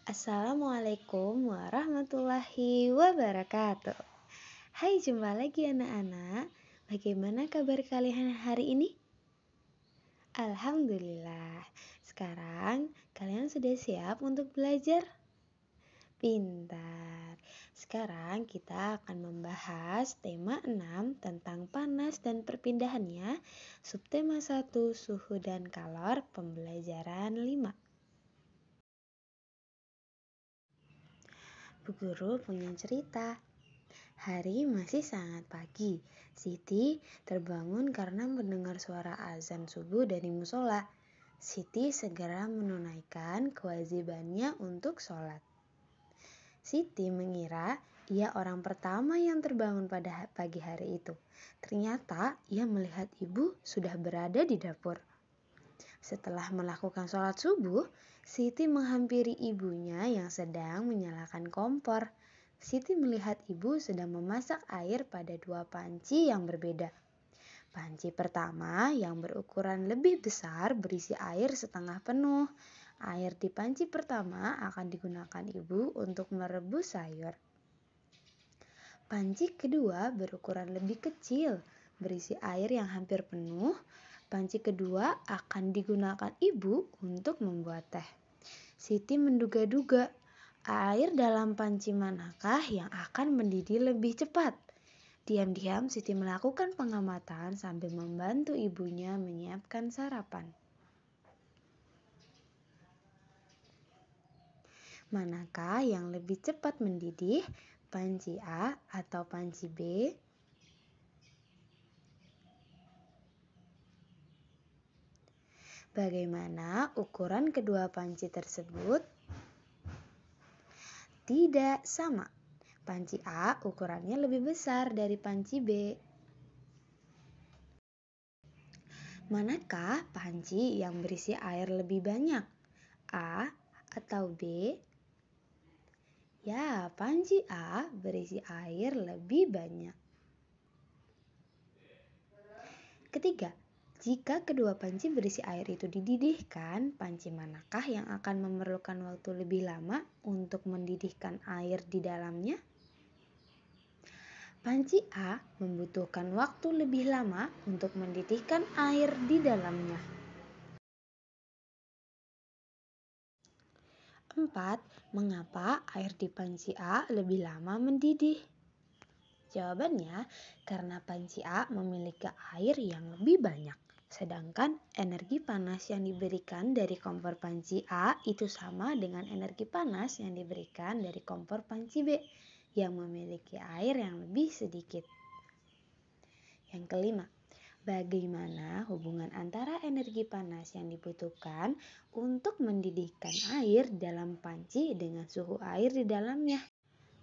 Assalamualaikum warahmatullahi wabarakatuh. Hai, jumpa lagi anak-anak. Bagaimana kabar kalian hari ini? Alhamdulillah. Sekarang kalian sudah siap untuk belajar? Pintar. Sekarang kita akan membahas tema 6 tentang panas dan perpindahannya, subtema 1 suhu dan kalor, pembelajaran 5. Bu Guru punya cerita. Hari masih sangat pagi. Siti terbangun karena mendengar suara azan subuh dari musola. Siti segera menunaikan kewajibannya untuk sholat. Siti mengira ia orang pertama yang terbangun pada pagi hari itu. Ternyata ia melihat ibu sudah berada di dapur. Setelah melakukan sholat subuh, Siti menghampiri ibunya yang sedang menyalakan kompor. Siti melihat ibu sedang memasak air pada dua panci yang berbeda. Panci pertama yang berukuran lebih besar berisi air setengah penuh. Air di panci pertama akan digunakan ibu untuk merebus sayur. Panci kedua berukuran lebih kecil, berisi air yang hampir penuh. Panci kedua akan digunakan ibu untuk membuat teh. Siti menduga-duga, air dalam panci manakah yang akan mendidih lebih cepat? Diam-diam Siti melakukan pengamatan sambil membantu ibunya menyiapkan sarapan. Manakah yang lebih cepat mendidih, panci A atau panci B? Bagaimana ukuran kedua panci tersebut? Tidak sama. Panci A ukurannya lebih besar dari panci B. Manakah panci yang berisi air lebih banyak? A atau B? Ya, panci A berisi air lebih banyak. Ketiga, jika kedua panci berisi air itu dididihkan, panci manakah yang akan memerlukan waktu lebih lama untuk mendidihkan air di dalamnya? Panci A membutuhkan waktu lebih lama untuk mendidihkan air di dalamnya. 4. Mengapa air di panci A lebih lama mendidih? Jawabannya, karena panci A memiliki air yang lebih banyak. Sedangkan energi panas yang diberikan dari kompor panci A itu sama dengan energi panas yang diberikan dari kompor panci B yang memiliki air yang lebih sedikit. Yang kelima, bagaimana hubungan antara energi panas yang dibutuhkan untuk mendidihkan air dalam panci dengan suhu air di dalamnya?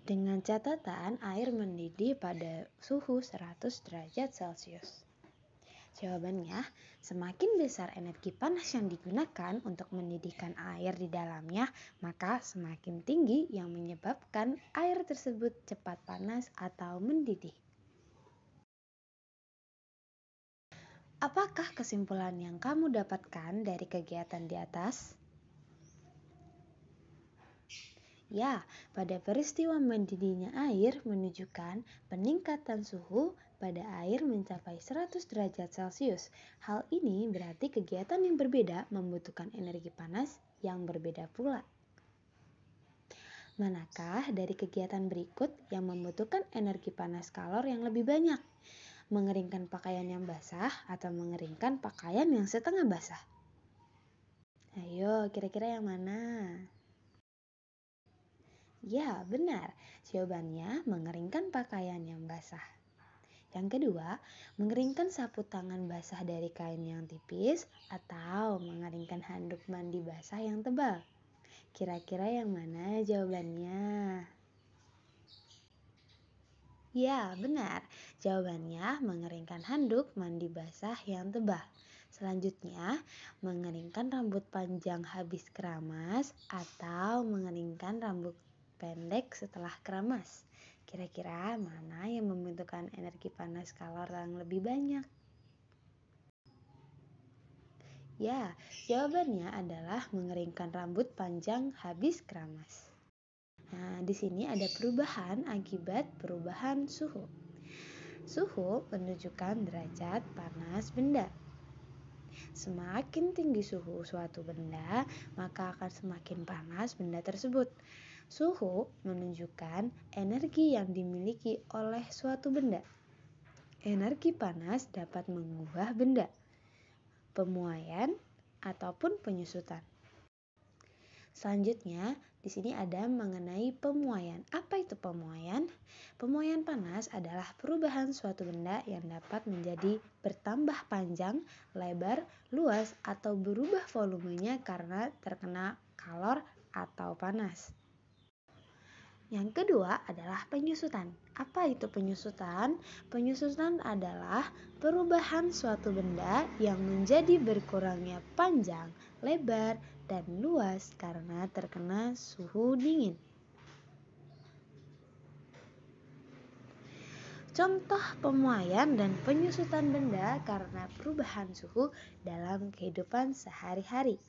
Dengan catatan air mendidih pada suhu 100 derajat Celcius. Jawabannya, semakin besar energi panas yang digunakan untuk mendidihkan air di dalamnya, maka semakin tinggi yang menyebabkan air tersebut cepat panas atau mendidih. Apakah kesimpulan yang kamu dapatkan dari kegiatan di atas? Ya, pada peristiwa mendidihnya air menunjukkan peningkatan suhu pada air mencapai 100 derajat Celcius. Hal ini berarti kegiatan yang berbeda membutuhkan energi panas yang berbeda pula. Manakah dari kegiatan berikut yang membutuhkan energi panas kalor yang lebih banyak? Mengeringkan pakaian yang basah atau mengeringkan pakaian yang setengah basah? Ayo, kira-kira yang mana? Ya, benar. Jawabannya mengeringkan pakaian yang basah. Yang kedua, mengeringkan sapu tangan basah dari kain yang tipis atau mengeringkan handuk mandi basah yang tebal. Kira-kira yang mana jawabannya? Ya, benar. Jawabannya mengeringkan handuk mandi basah yang tebal. Selanjutnya, mengeringkan rambut panjang habis keramas atau mengeringkan rambut pendek setelah keramas. Kira-kira mana yang membutuhkan energi panas kalor yang lebih banyak? Ya, jawabannya adalah mengeringkan rambut panjang habis keramas. Nah, di sini ada perubahan akibat perubahan suhu. Suhu menunjukkan derajat panas benda. Semakin tinggi suhu suatu benda, maka akan semakin panas benda tersebut. Suhu menunjukkan energi yang dimiliki oleh suatu benda. Energi panas dapat mengubah benda, pemuaian, ataupun penyusutan. Selanjutnya, di sini ada mengenai pemuaian. Apa itu pemuaian? Pemuaian panas adalah perubahan suatu benda yang dapat menjadi bertambah panjang, lebar, luas, atau berubah volumenya karena terkena kalor atau panas. Yang kedua adalah penyusutan. Apa itu penyusutan? Penyusutan adalah perubahan suatu benda yang menjadi berkurangnya panjang, lebar, dan luas karena terkena suhu dingin. Contoh pemuaian dan penyusutan benda karena perubahan suhu dalam kehidupan sehari-hari.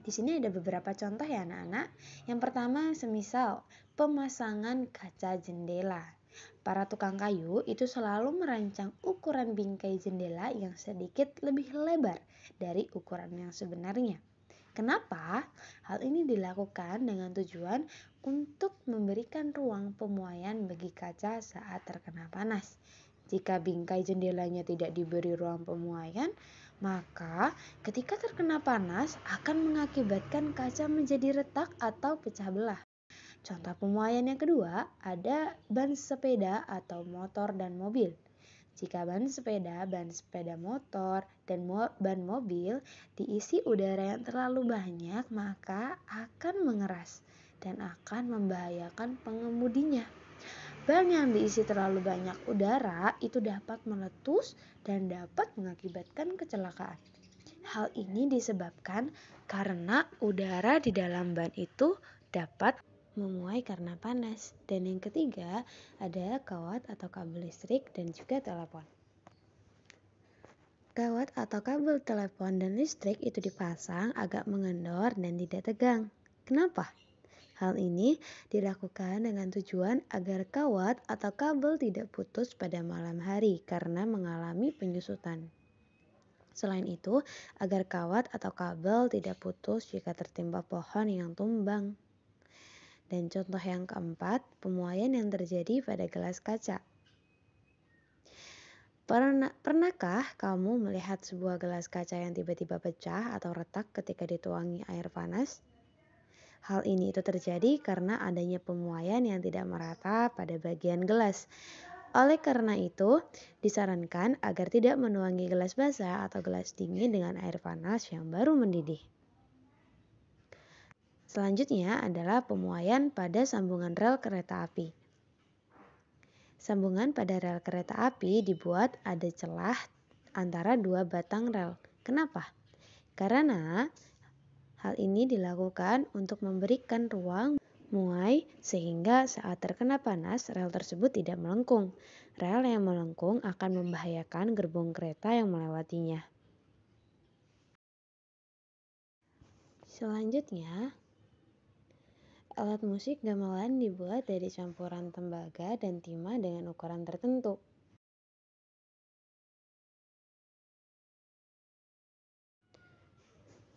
Di sini ada beberapa contoh ya anak-anak. Yang pertama semisal pemasangan kaca jendela. Para tukang kayu itu selalu merancang ukuran bingkai jendela yang sedikit lebih lebar dari ukuran yang sebenarnya. Kenapa? Hal ini dilakukan dengan tujuan untuk memberikan ruang pemuaian bagi kaca saat terkena panas. Jika bingkai jendelanya tidak diberi ruang pemuaian, maka ketika terkena panas akan mengakibatkan kaca menjadi retak atau pecah belah. Contoh pemuaian yang kedua ada ban sepeda atau motor dan mobil. Jika ban sepeda motor, dan ban mobil diisi udara yang terlalu banyak, maka akan mengeras dan akan membahayakan pengemudinya. Ban yang diisi terlalu banyak udara itu dapat meletus dan dapat mengakibatkan kecelakaan. Hal ini disebabkan karena udara di dalam ban itu dapat memuai karena panas. Dan yang ketiga ada kawat atau kabel listrik dan juga telepon. Kawat atau kabel telepon dan listrik itu dipasang agak mengendor dan tidak tegang. Kenapa? Hal ini dilakukan dengan tujuan agar kawat atau kabel tidak putus pada malam hari karena mengalami penyusutan. Selain itu, agar kawat atau kabel tidak putus jika tertimpa pohon yang tumbang. Dan contoh yang keempat, pemuaian yang terjadi pada gelas kaca. Pernahkah kamu melihat sebuah gelas kaca yang tiba-tiba pecah atau retak ketika dituangi air panas? Hal ini itu terjadi karena adanya pemuaian yang tidak merata pada bagian gelas. Oleh karena itu, disarankan agar tidak menuangi gelas basah atau gelas dingin dengan air panas yang baru mendidih. Selanjutnya adalah pemuaian pada sambungan rel kereta api. Sambungan pada rel kereta api dibuat ada celah antara dua batang rel. Kenapa? Karena hal ini dilakukan untuk memberikan ruang muai sehingga saat terkena panas rel tersebut tidak melengkung. Rel yang melengkung akan membahayakan gerbong kereta yang melewatinya. Selanjutnya, alat musik gamelan dibuat dari campuran tembaga dan timah dengan ukuran tertentu.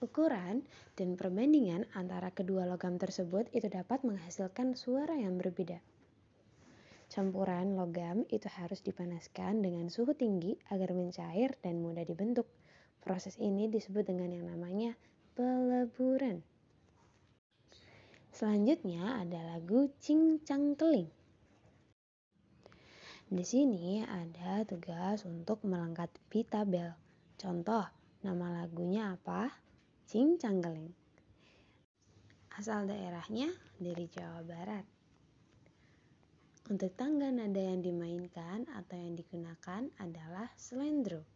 Ukuran dan perbandingan antara kedua logam tersebut itu dapat menghasilkan suara yang berbeda. Campuran logam itu harus dipanaskan dengan suhu tinggi agar mencair dan mudah dibentuk. Proses ini disebut dengan yang namanya peleburan. Selanjutnya ada lagu Cincang Keling. Di sini ada tugas untuk melengkapi tabel. Contoh, nama lagunya apa? Cincang Keling. Asal daerahnya dari Jawa Barat. Untuk tangga nada yang dimainkan atau yang digunakan adalah slendro.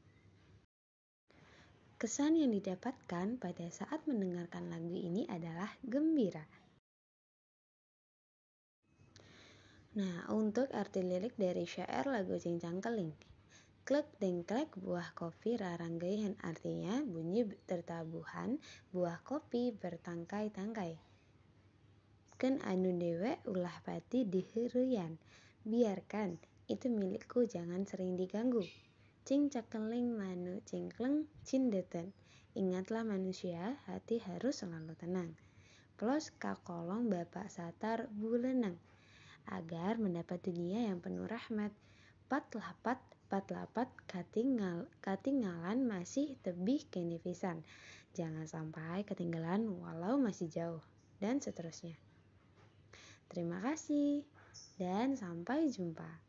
Kesan yang didapatkan pada saat mendengarkan lagu ini adalah gembira. Nah, untuk arti lirik dari syair lagu Cincang Keling. Klek dengklek buah kopi raranggeuhan, artinya bunyi tertabuhan buah kopi bertangkai-tangkai. Keun anu dewe ulah pati diheureuyan. Biarkan, itu milikku, jangan sering diganggu. Cing cakeling manu cingkleng cindeuten. Ingatlah manusia, hati harus selalu tenang. Plos kakolong Bapak Satar buleunang, agar mendapat dunia yang penuh rahmat. Pat lapat katinggalan masih tebih kene pisan. Jangan sampai ketinggalan walau masih jauh, dan seterusnya. Terima kasih dan sampai jumpa.